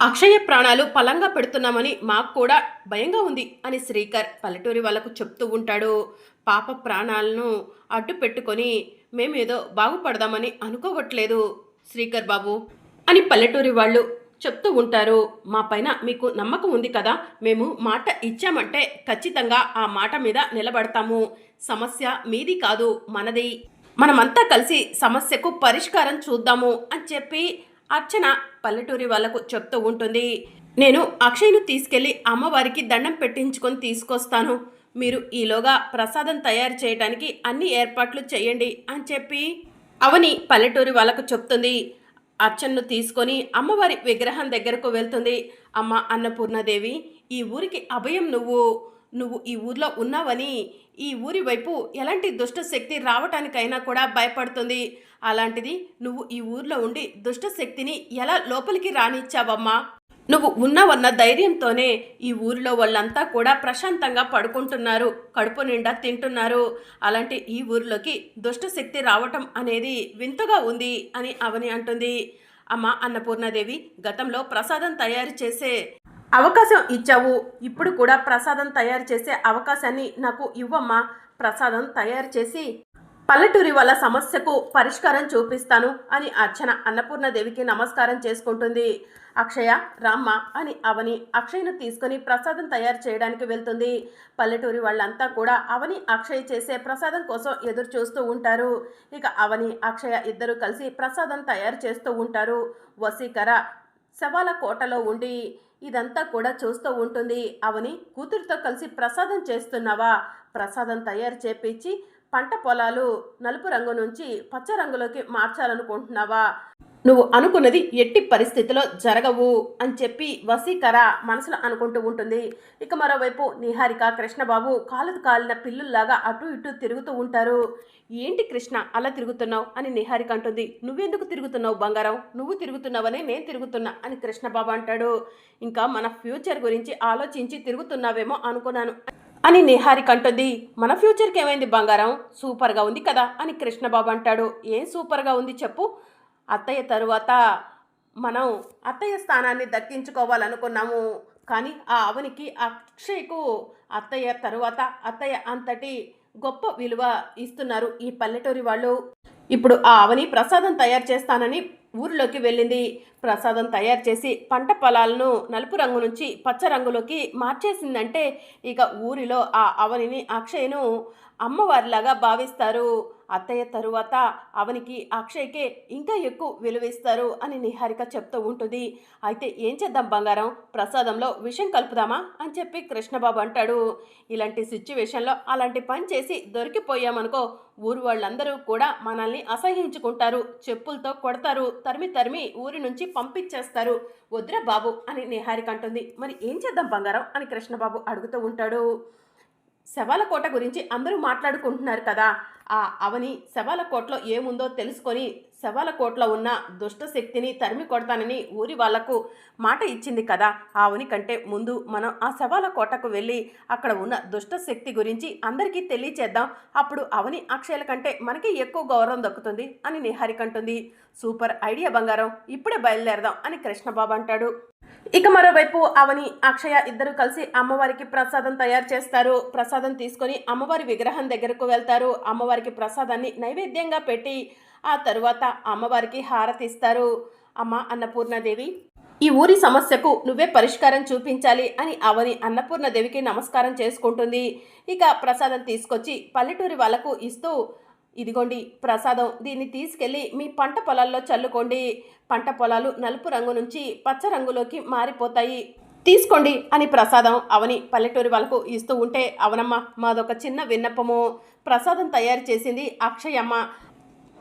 అక్షయ ప్రాణాలు పలంగా పెడుతున్నామని మాకు కూడా భయంగా ఉంది అని శ్రీకర్ పల్లెటూరి వాళ్ళకు చెప్తూ ఉంటాడు. పాప ప్రాణాలను అడ్డు పెట్టుకొని మేమేదో బాగుపడదామని అనుకోవట్లేదు శ్రీకర్ బాబు అని పల్లెటూరి వాళ్ళు చెప్తూ ఉంటారు. మా పైన మీకు నమ్మకం ఉంది కదా, మేము మాట ఇచ్చామంటే ఖచ్చితంగా ఆ మాట మీద నిలబడతాము. సమస్య మీది కాదు, మనది. మనమంతా కలిసి సమస్యకు పరిష్కారం చూద్దాము అని చెప్పి అర్చన పల్లెటూరి వాళ్ళకు చెప్తూ ఉంటుంది. నేను అక్షయ్ను తీసుకెళ్లి అమ్మవారికి దండం పెట్టించుకొని తీసుకొస్తాను. మీరు ఈలోగా ప్రసాదం తయారు చేయడానికి అన్ని ఏర్పాట్లు చేయండి అని చెప్పి అవని పల్లెటూరి వాళ్ళకు చెప్తుంది. అర్చనను తీసుకొని అమ్మవారి విగ్రహం దగ్గరకు వెళ్తుంది. అమ్మ అన్నపూర్ణాదేవి, ఈ ఊరికి అభయం నువ్వు. నువ్వు ఈ ఊర్లో ఉన్నావని ఈ ఊరి వైపు ఎలాంటి దుష్ట శక్తి రావటానికైనా కూడా భయపడుతుంది. అలాంటిది నువ్వు ఈ ఊర్లో ఉండి దుష్ట శక్తిని ఎలా లోపలికి రానిచ్చావమ్మా? నువ్వు ఉన్నావన్న ధైర్యంతోనే ఈ ఊరిలో వాళ్ళంతా కూడా ప్రశాంతంగా పడుకుంటున్నారు, కడుపు నిండా తింటున్నారు. అలాంటి ఈ ఊరిలోకి దుష్ట శక్తి రావటం అనేది వింతగా ఉంది అని అవని అంటుంది. అమ్మ అన్నపూర్ణాదేవి, గతంలో ప్రసాదం తయారు చేసే అవకాశం ఇచ్చావు. ఇప్పుడు కూడా ప్రసాదం తయారు చేసే అవకాశాన్ని నాకు ఇవ్వమ్మా. ప్రసాదం తయారు చేసి పల్లెటూరి వాళ్ళ సమస్యకు పరిష్కారం చూపిస్తాను అని అర్చన అన్నపూర్ణదేవికి నమస్కారం చేసుకుంటుంది. అక్షయ, రామ్మ అని అవని అక్షయ్ను తీసుకొని ప్రసాదం తయారు చేయడానికి వెళ్తుంది. పల్లెటూరి వాళ్ళంతా కూడా అవని అక్షయ్ చేసే ప్రసాదం కోసం ఎదురు చూస్తూ ఉంటారు. ఇక అవని అక్షయ ఇద్దరు కలిసి ప్రసాదం తయారు చేస్తూ ఉంటారు. వసీకర శవాల కోటలో ఉండి ఇదంతా కూడా చూస్తూ ఉంటుంది. అవని, కూతురితో కలిసి ప్రసాదం చేస్తున్నావా? ప్రసాదం తయారు చేపించి పంట పొలాలు నలుపు రంగు నుంచి పచ్చ రంగులోకి మార్చాలనుకుంటున్నావా? నువ్వు అనుకున్నది ఎట్టి పరిస్థితిలో జరగవు అని చెప్పి వసీకర మనసులో అనుకుంటూ ఉంటుంది. ఇక మరోవైపు నిహారిక, కృష్ణబాబు కాలుకు కాలిన పిల్లుల్లాగా అటు ఇటు తిరుగుతూ ఉంటారు. ఏంటి కృష్ణ అలా తిరుగుతున్నావు అని నిహారిక అంటుంది. నువ్వెందుకు తిరుగుతున్నావు బంగారం? నువ్వు తిరుగుతున్నావనే నేను తిరుగుతున్నా అని కృష్ణబాబు అంటాడు. ఇంకా మన ఫ్యూచర్ గురించి ఆలోచించి తిరుగుతున్నావేమో అనుకున్నాను అని నిహారిక అంటుంది. మన ఫ్యూచర్కి ఏమైంది బంగారం? సూపర్గా ఉంది కదా అని కృష్ణబాబు అంటాడు. ఏం సూపర్గా ఉంది చెప్పు? అత్తయ్య తరువాత మనం అత్తయ్య స్థానాన్ని దక్కించుకోవాలనుకున్నాము. కానీ ఆ అవనికి అక్షయ్కు అత్తయ్య తరువాత అత్తయ్య అంతటి గొప్ప విలువ ఇస్తున్నారు ఈ పల్లెటూరి వాళ్ళు. ఇప్పుడు ఆ అవని ప్రసాదం తయారు చేస్తానని ఊరిలోకి వెళ్ళింది. ప్రసాదం తయారు చేసి పంట పొలాలను నలుపు రంగు నుంచి పచ్చ రంగులోకి మార్చేసిందంటే ఇక ఊరిలో ఆ అవనిని అక్షయ్ను అమ్మవారిలాగా భావిస్తారు. అత్తయ్య తరువాత అవనికి అక్షయ్కే ఇంకా ఎక్కువ విలువిస్తారు అని నిహారిక చెప్తూ ఉంటుంది. అయితే ఏం చేద్దాం బంగారం? ప్రసాదంలో విషం కలుపుదామా అని చెప్పి కృష్ణబాబు అంటాడు. ఇలాంటి సిచ్యువేషన్లో అలాంటి పని చేసి దొరికిపోయామనుకో ఊరు వాళ్ళందరూ కూడా మనల్ని అసహ్యించుకుంటారు, చెప్పులతో కొడతారు, తరిమి తరిమి ఊరి నుంచి పంపించేస్తారు. వద్దురా బాబు అని నిహారిక అంటుంది. మరి ఏం చేద్దాం బంగారం అని కృష్ణబాబు అడుగుతూ ఉంటాడు. శవాల కోట గురించి అందరూ మాట్లాడుకుంటున్నారు కదా, ఆ అవని శవాల కోటలో ఏముందో తెలుసుకొని శవాల కోటలో ఉన్న దుష్ట శక్తిని తరిమి కొడతానని ఊరి వాళ్లకు మాట ఇచ్చింది కదా. ఆ అవని కంటే ముందు మనం ఆ శవాల కోటకు వెళ్ళి అక్కడ ఉన్న దుష్ట శక్తి గురించి అందరికీ తెలియచేద్దాం. అప్పుడు అవని అక్షయల కంటే మనకి ఎక్కువ గౌరవం దక్కుతుంది అని నిహారిక అంటుంది. సూపర్ ఐడియా బంగారం, ఇప్పుడే బయలుదేరదాం అని కృష్ణబాబు అంటాడు. ఇక మరోవైపు అవని అక్షయ ఇద్దరు కలిసి అమ్మవారికి ప్రసాదం తయారు చేస్తారు. ప్రసాదం తీసుకొని అమ్మవారి విగ్రహం దగ్గరకు వెళ్తారు. అమ్మవారికి ప్రసాదాన్ని నైవేద్యంగా పెట్టి ఆ తరువాత అమ్మవారికి హారతి ఇస్తారు. అమ్మ అన్నపూర్ణాదేవి, ఈ ఊరి సమస్యకు నువ్వే పరిష్కారం చూపించాలి అని అవని అన్నపూర్ణదేవికి నమస్కారం చేసుకుంటుంది. ఇక ప్రసాదం తీసుకొచ్చి పల్లెటూరి వాళ్ళకు ఇస్తూ, ఇదిగోండి ప్రసాదం, దీన్ని తీసుకెళ్ళి మీ పంట పొలాల్లో చల్లుకోండి. పంట పొలాలు నలుపు రంగు నుంచి పచ్చ రంగులోకి మారిపోతాయి, తీసుకోండి అని ప్రసాదం అవని పల్లెటూరి వాళ్ళకు ఇస్తూ ఉంటే, అవనమ్మ మాదొక చిన్న విన్నపము. ప్రసాదం తయారు చేసింది అక్షయమ్మ.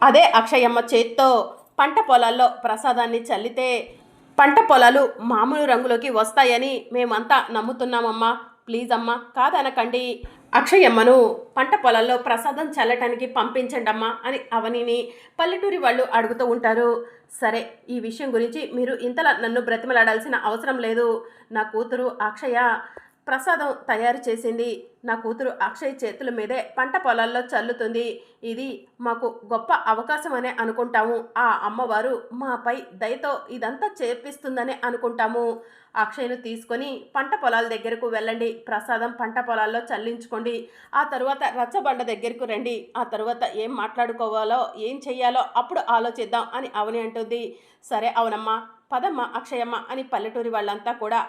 అదే అక్షయమ్మ చేత్తో పంట పొలాల్లో ప్రసాదాన్ని చల్లితే పంట పొలాలు మామూలు రంగులోకి వస్తాయని మేమంతా నమ్ముతున్నామమ్మా. ప్లీజ్ అమ్మ కాదనకండి. అక్షయమ్మను పంట పొలాల్లో ప్రసాదం చల్లటానికి పంపించండి అమ్మా అని అవనిని పల్లెటూరి వాళ్ళు అడుగుతూ ఉంటారు. సరే, ఈ విషయం గురించి మీరు ఇంతలా నన్ను బ్రతిమలాడాల్సిన అవసరం లేదు. నా కూతురు అక్షయ ప్రసాదం తయారు చేసింది నా కూతురు అక్షయ్ చేతుల మీదే పంట పొలాల్లో చల్లుతుంది. ఇది మాకు గొప్ప అవకాశమనే అనుకుంటాము. ఆ అమ్మవారు మాపై దయతో ఇదంతా చేపిస్తుందనే అనుకుంటాము. అక్షయ్ను తీసుకొని పంట పొలాల దగ్గరకు వెళ్ళండి. ప్రసాదం పంట పొలాల్లో చల్లించుకోండి. ఆ తరువాత రచ్చబండ దగ్గరకు రండి. ఆ తరువాత ఏం మాట్లాడుకోవాలో ఏం చెయ్యాలో అప్పుడు ఆలోచిద్దాం అని అవని అంటుంది. సరే అవునమ్మా, పదమ్మ అక్షయమ్మ అని పల్లెటూరి వాళ్ళంతా కూడా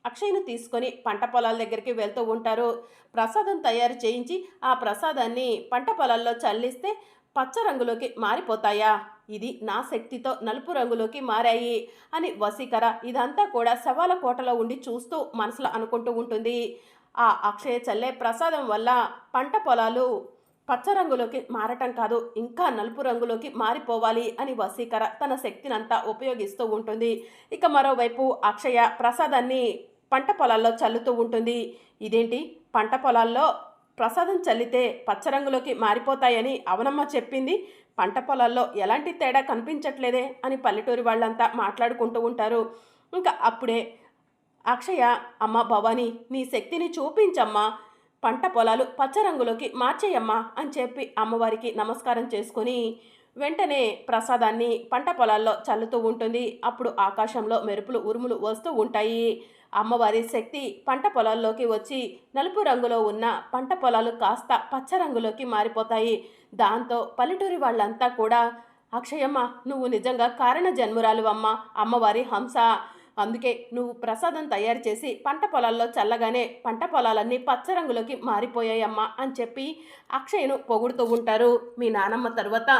అక్షయ్ను తీసుకొని పంట పొలాల దగ్గరికి వెళ్తూ ఉంటారు. ప్రసాదం తయారు చేయించి ఆ ప్రసాదాన్ని పంట పొలాల్లో చల్లిస్తే పచ్చ రంగులోకి మారిపోతాయా? ఇది నా శక్తితో నలుపు రంగులోకి మారాయి అని వసీకర ఇదంతా కూడా శవాల కోటలో ఉండి చూస్తూ మనసులో అనుకుంటూ ఉంటుంది. ఆ అక్షయ చల్లే ప్రసాదం వల్ల పంట పొలాలు పచ్చ రంగులోకి మారటం కాదు, ఇంకా నలుపు రంగులోకి మారిపోవాలి అని వసీకర తన శక్తినంతా ఉపయోగిస్తూ ఉంటుంది. ఇక మరోవైపు అక్షయ ప్రసాదాన్ని పంట పొలాల్లో చల్లుతూ ఉంటుంది. ఇదేంటి, పంట పొలాల్లో ప్రసాదం చల్లితే పచ్చరంగులోకి మారిపోతాయని అవనమ్మ చెప్పింది, పంట పొలాల్లో ఎలాంటి తేడా కనిపించట్లేదే అని పల్లెటూరి వాళ్ళంతా మాట్లాడుకుంటూ ఉంటారు. ఇంకా అప్పుడే అక్షయ, అమ్మ భవానీ నీ శక్తిని చూపించమ్మా, పంట పొలాలు పచ్చరంగులోకి మార్చేయమ్మా అని చెప్పి అమ్మవారికి నమస్కారం చేసుకొని వెంటనే ప్రసాదాన్ని పంట పొలాల్లో చల్లుతూ ఉంటుంది. అప్పుడు ఆకాశంలో మెరుపులు ఉరుములు వస్తూ ఉంటాయి. అమ్మవారి శక్తి పంట పొలాల్లోకి వచ్చి నలుపు రంగులో ఉన్న పంట పొలాలు కాస్త పచ్చ రంగులోకి మారిపోతాయి. దాంతో పల్లెటూరి వాళ్ళంతా కూడా అక్షయమ్మ నువ్వు నిజంగా కారణ జన్మురాలు అమ్మ, అమ్మవారి హంస, అందుకే నువ్వు ప్రసాదం తయారు చేసి పంట పొలాల్లో చల్లగానే పంట పొలాలన్నీ పచ్చ రంగులోకి మారిపోయాయమ్మా అని చెప్పి అక్షయను పొగుడుతూ ఉంటారు. మీ నానమ్మ తరువాత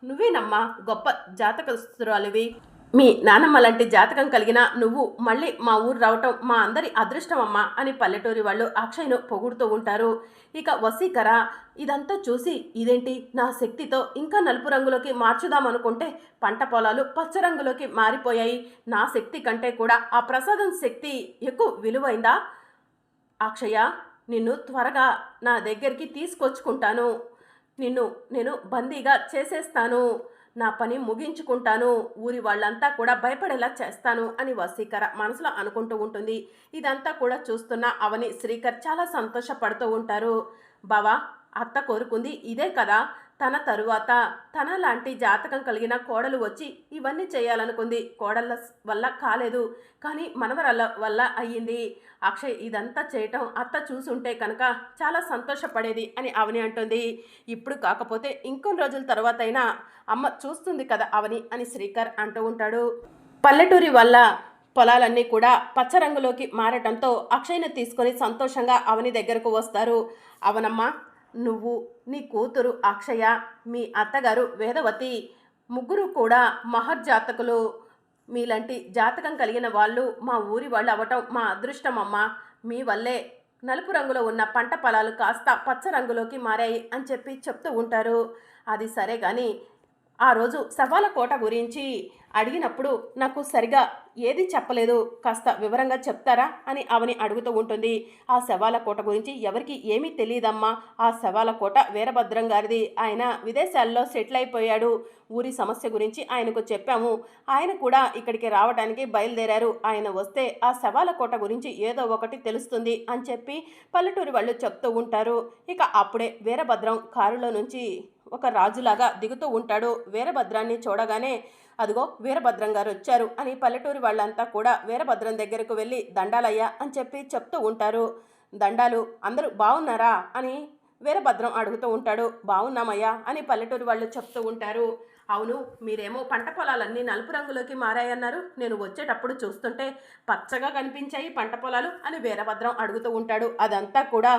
నువ్వేనమ్మా గొప్ప జాతకస్తురాలివి, మీ నానమ్మ లాంటి జాతకం కలిగిన నువ్వు మళ్ళీ మా ఊరు రావటం మా అందరి అదృష్టం అమ్మా అని పల్లెటూరి వాళ్ళు అక్షయ్ను పొగుడుతూ ఉంటారు. ఇక వసీకర ఇదంతా చూసి ఇదేంటి, నా శక్తితో ఇంకా నలుపు రంగులోకి మార్చుదామనుకుంటే పంట పొలాలు పచ్చ రంగులోకి మారిపోయాయి, నా శక్తి కంటే కూడా ఆ ప్రసాదం శక్తి ఎక్కువ విలువైందా? అక్షయ నిన్ను త్వరగా నా దగ్గరికి తీసుకొచ్చుకుంటాను, నిన్ను నేను బందీగా చేసేస్తాను, నా పని ముగించుకుంటాను, ఊరి వాళ్ళంతా కూడా భయపడేలా చేస్తాను అని వసీకర మనసులో అనుకుంటూ ఉంటుంది. ఇదంతా కూడా చూస్తున్న అవని శ్రీకర్ చాలా సంతోషపడుతూ ఉంటారు. బావా, అత్త కోరుకుంది ఇదే కదా, తన తరువాత తన లాంటి జాతకం కలిగిన కోడలు వచ్చి ఇవన్నీ చేయాలనుకుంది, కోడళ్ళ వల్ల కాలేదు, కానీ మనవరాళ్ళ వల్ల అయ్యింది. అక్షయ్ ఇదంతా చేయటం అత్త చూసుంటే కనుక చాలా సంతోషపడేది అని అవని అంటుంది. ఇప్పుడు కాకపోతే ఇంకొన్ని రోజుల తర్వాత అయినా అమ్మ చూస్తుంది కదా అవని అని శ్రీకర్ అంటూ ఉంటాడు. పల్లెటూరి వల్ల పొలాలన్నీ కూడా పచ్చరంగులోకి మారటంతో అక్షయ్ని తీసుకొని సంతోషంగా అవని దగ్గరకు వస్తారు. అవనమ్మ, నువ్వు, నీ కూతురు అక్షయ, మీ అత్తగారు వేదవతి ముగ్గురు కూడా మహర్జాతకులు, మీలాంటి జాతకం కలిగిన వాళ్ళు మా ఊరి వాళ్ళు అవ్వటం మా అదృష్టం అమ్మా, మీ వల్లే నలుపు రంగులో ఉన్న పంట పొలాలు కాస్త పచ్చ రంగులోకి మారాయి అని చెప్పి చెప్తూ ఉంటారు. అది సరే కానీ ఆ రోజు సవాల కోట గురించి అడిగినప్పుడు నాకు సరిగా ఏది చెప్పలేదు, కాస్త వివరంగా చెప్తారా అని అవని అడుగుతూ ఉంటుంది. ఆ శవాల కోట గురించి ఎవరికి ఏమీ తెలియదమ్మా, ఆ శవాల కోట వీరభద్రం గారిది, ఆయన విదేశాల్లో సెటిల్ అయిపోయాడు, ఊరి సమస్య గురించి ఆయనకు చెప్పాము, ఆయన కూడా ఇక్కడికి రావడానికి బయలుదేరారు, ఆయన వస్తే ఆ శవాల కోట గురించి ఏదో ఒకటి తెలుస్తుంది అని చెప్పి పల్లెటూరి వాళ్ళు చెప్తూ ఉంటారు. ఇక అప్పుడే వీరభద్రం కారులో నుంచి ఒక రాజులాగా దిగుతూ ఉంటాడు. వీరభద్రాన్ని చూడగానే అదిగో వీరభద్రం గారు వచ్చారు అని పల్లెటూరి వాళ్ళంతా కూడా వీరభద్రం దగ్గరకు వెళ్ళి దండాలయ్యా అని చెప్పి చెప్తూ ఉంటారు. దండాలు, అందరూ బాగున్నారా అని వీరభద్రం అడుగుతూ ఉంటాడు. బాగున్నామయ్యా అని పల్లెటూరి వాళ్ళు చెప్తూ ఉంటారు. అవును, మీరేమో పంట పొలాలన్నీ నలుపు రంగులోకి మారాయన్నారు, నేను వచ్చేటప్పుడు చూస్తుంటే పచ్చగా కనిపించాయి పంట పొలాలు అని వీరభద్రం అడుగుతూ ఉంటాడు. అదంతా కూడా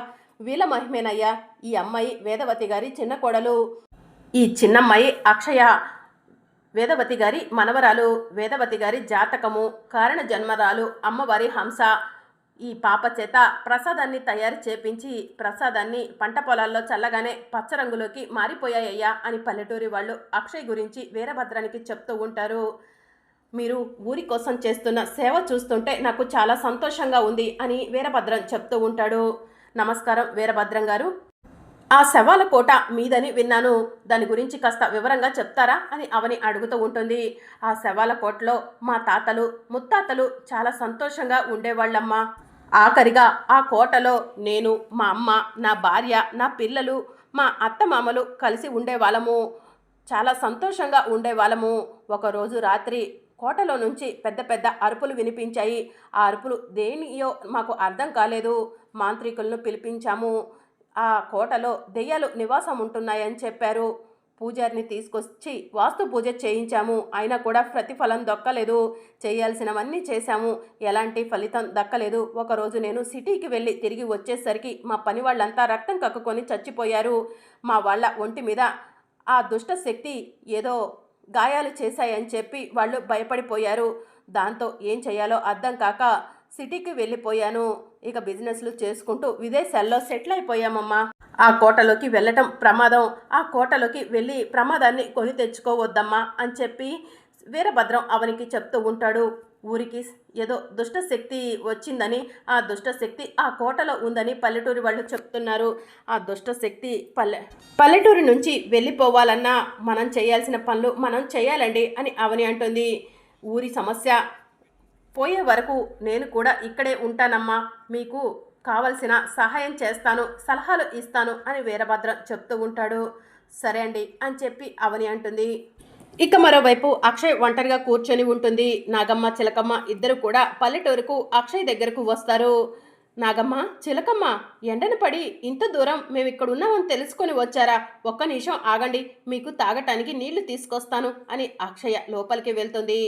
వీళ్ళ మహిమేనయ్యా, ఈ అమ్మాయి వేదవతి గారి చిన్న కోడలు, ఈ చిన్నమ్మాయి అక్షయ వేదవతి గారి మనవరాలు, వేదవతి గారి జాతకము కారణ జన్మరాలు అమ్మవారి హంస, ఈ పాప చేత ప్రసాదాన్ని తయారు చేపించి ప్రసాదాన్ని పంట పొలాల్లో చల్లగానే పచ్చరంగులోకి మారిపోయాయ్యా అని పల్లెటూరి వాళ్ళు అక్షయ్ గురించి వీరభద్రానికి చెప్తూ ఉంటారు. మీరు ఊరి కోసం చేస్తున్న సేవ చూస్తుంటే నాకు చాలా సంతోషంగా ఉంది అని వీరభద్రం చెప్తూ ఉంటాడు. నమస్కారం వీరభద్రం గారు, ఆ శవాల కోట మీదని విన్నాను, దాని గురించి కాస్త వివరంగా చెప్తారా అని అవని అడుగుతూ ఉంటుంది. ఆ శవాల కోటలో మా తాతలు ముత్తాతలు చాలా సంతోషంగా ఉండేవాళ్ళమ్మా, ఆఖరిగా ఆ కోటలో నేను, మా అమ్మ, నా భార్య, నా పిల్లలు, మా అత్తమామలు కలిసి ఉండేవాళ్ళము. చాలా సంతోషంగా ఉండేవాళ్ళము. ఒకరోజు రాత్రి కోటలో నుంచి పెద్ద పెద్ద అరుపులు వినిపించాయి. ఆ అరుపులు దేనియో మాకు అర్థం కాలేదు. మాంత్రికులను పిలిపించాము. ఆ కోటలో దెయ్యాలు నివాసం ఉంటున్నాయని చెప్పారు. పూజారిని తీసుకొచ్చి వాస్తు పూజ చేయించాము. అయినా కూడా ప్రతిఫలం దక్కలేదు. చేయాల్సినవన్నీ చేశాము. ఎలాంటి ఫలితం దక్కలేదు. ఒకరోజు నేను సిటీకి వెళ్ళి తిరిగి వచ్చేసరికి మా పని వాళ్ళంతా రక్తం కక్కుకొని చచ్చిపోయారు. మా వాళ్ళ ఒంటి మీద ఆ దుష్ట శక్తి ఏదో గాయాలు చేశాయని చెప్పి వాళ్ళు భయపడిపోయారు. దాంతో ఏం చేయాలో అర్థం కాక సిటీకి వెళ్ళిపోయాను. ఇక బిజినెస్లు చేసుకుంటూ విదేశాల్లో సెటిల్ అయిపోయామమ్మా. ఆ కోటలోకి వెళ్ళటం ప్రమాదం. ఆ కోటలోకి వెళ్ళి ప్రమాదాన్ని కొని తెచ్చుకోవద్దమ్మా అని చెప్పి వీరభద్రం అవనికి చెప్తూ ఉంటాడు. ఊరికి ఏదో దుష్టశక్తి వచ్చిందని, ఆ దుష్టశక్తి ఆ కోటలో ఉందని పల్లెటూరి వాళ్ళు చెప్తున్నారు. ఆ దుష్టశక్తి పల్లెటూరి నుంచి వెళ్ళిపోవాలన్నా మనం చేయాల్సిన పనులు మనం చేయాలండి అని అవని అంటుంది. ఊరి సమస్య పోయే వరకు నేను కూడా ఇక్కడే ఉంటానమ్మా, మీకు కావలసిన సహాయం చేస్తాను, సలహాలు ఇస్తాను అని వీరభద్రం చెప్తూ ఉంటాడు. సరే అండి అని చెప్పి అవని అంటుంది. ఇక మరోవైపు అక్షయ్ ఒంటరిగా కూర్చొని ఉంటుంది. నాగమ్మ చిలకమ్మ ఇద్దరు కూడా పల్లెటూరుకు అక్షయ్ దగ్గరకు వస్తారు. నాగమ్మ, చిలకమ్మ, ఎండను పడి ఇంత దూరం మేము ఇక్కడ ఉన్నామని తెలుసుకొని వచ్చారా? ఒక్క నిమిషం ఆగండి, మీకు తాగటానికి నీళ్లు తీసుకొస్తాను అని అక్షయ లోపలికి వెళ్తుంది.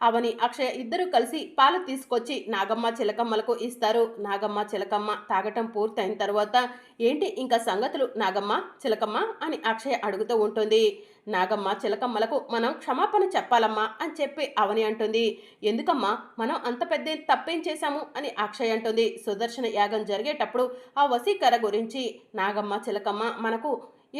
అవని అక్షయ ఇద్దరు కలిసి పాలు తీసుకొచ్చి నాగమ్మ చిలకమ్మలకు ఇస్తారు. నాగమ్మ చిలకమ్మ తాగటం పూర్తయిన తర్వాత ఏంటి ఇంకా సంగతులు నాగమ్మ చిలకమ్మ అని అక్షయ అడుగుతూ ఉంటుంది. నాగమ్మ చిలకమ్మలకు మనం క్షమాపణ చెప్పాలమ్మా అని చెప్పి అవని అంటుంది. ఎందుకమ్మా, మనం అంత పెద్ద తప్పేం చేశాము అని అక్షయ్ అంటుంది. సుదర్శన యాగం జరిగేటప్పుడు ఆ వశీకర గురించి నాగమ్మ చిలకమ్మ మనకు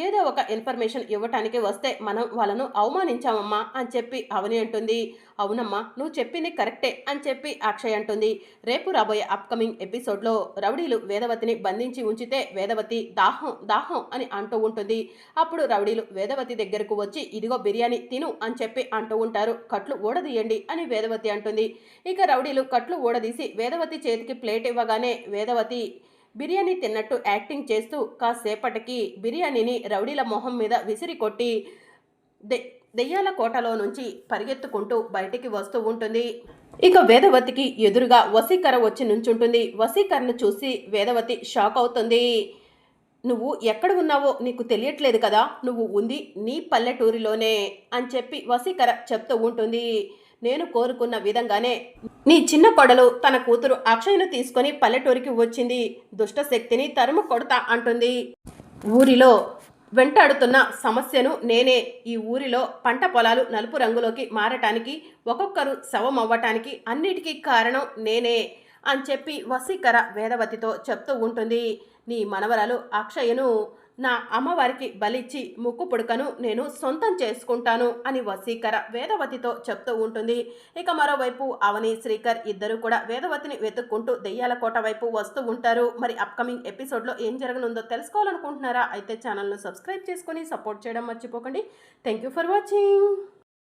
ఏదో ఒక ఇన్ఫర్మేషన్ ఇవ్వటానికి వస్తే మనం వాళ్ళను అవమానించామమ్మా అని చెప్పి అవని అంటుంది. అవునమ్మా, నువ్వు చెప్పింది కరెక్టే అని చెప్పి అక్షయ్ అంటుంది. రేపు రాబోయే అప్కమింగ్ ఎపిసోడ్లో రౌడీలు వేదవతిని బంధించి ఉంచితే వేదవతి దాహం దాహం అని అంటూ ఉంటుంది. అప్పుడు రౌడీలు వేదవతి దగ్గరకు వచ్చి ఇదిగో బిర్యానీ తిను అని చెప్పి అంటూ ఉంటారు. కట్లు ఊడదీయండి అని వేదవతి అంటుంది. ఇక రౌడీలు కట్లు ఊడదీసి వేదవతి చేతికి ప్లేట్ ఇవ్వగానే వేదవతి బిర్యానీ తిన్నట్టు యాక్టింగ్ చేస్తూ కాసేపటికి బిర్యానీని రౌడీల మొహం మీద విసిరి కొట్టి దెయ్యాల కోటలో నుంచి పరిగెత్తుకుంటూ బయటికి వస్తూ ఉంటుంది. ఇక వేదవతికి ఎదురుగా వశీకర వచ్చి నుంచుంటుంది. వశీకరను చూసి వేదవతి షాక్ అవుతుంది. నువ్వు ఎక్కడ ఉన్నావో నీకు తెలియట్లేదు కదా, నువ్వు ఉంది నీ పల్లెటూరిలోనే అని చెప్పి వశీకర చెప్తూ ఉంటుంది. నేను కోరుకున్న విధంగానే నీ చిన్న కొడలు తన కూతురు అక్షయ్ను తీసుకొని పల్లెటూరికి వచ్చింది. దుష్టశక్తిని తరుము కొడతా అంటుంది. ఊరిలో వెంటాడుతున్న సమస్యను నేనే. ఈ ఊరిలో పంట పొలాలు నలుపు రంగులోకి మారటానికి, ఒక్కొక్కరు శవం అవ్వటానికి అన్నిటికీ కారణం నేనే అని చెప్పి వశీకర వేదవతితో చెప్తూ ఉంటుంది. నీ మనవరాలు అక్షయను నా అమ్మవారికి బలిచ్చి ముక్కు పుడకను నేను సొంతం చేసుకుంటాను అని వశీకర వేదవతితో చెప్తూ ఉంటుంది. ఇక మరోవైపు అవని శ్రీకర్ ఇద్దరు కూడా వేదవతిని వెతుక్కుంటూ దెయ్యాల కోట వైపు వస్తూ ఉంటారు. మరి అప్కమింగ్ ఎపిసోడ్లో ఏం జరగనుందో తెలుసుకోవాలనుకుంటున్నారా? అయితే ఛానల్ను సబ్స్క్రైబ్ చేసుకొని సపోర్ట్ చేయడం మర్చిపోకండి. Thank you for watching.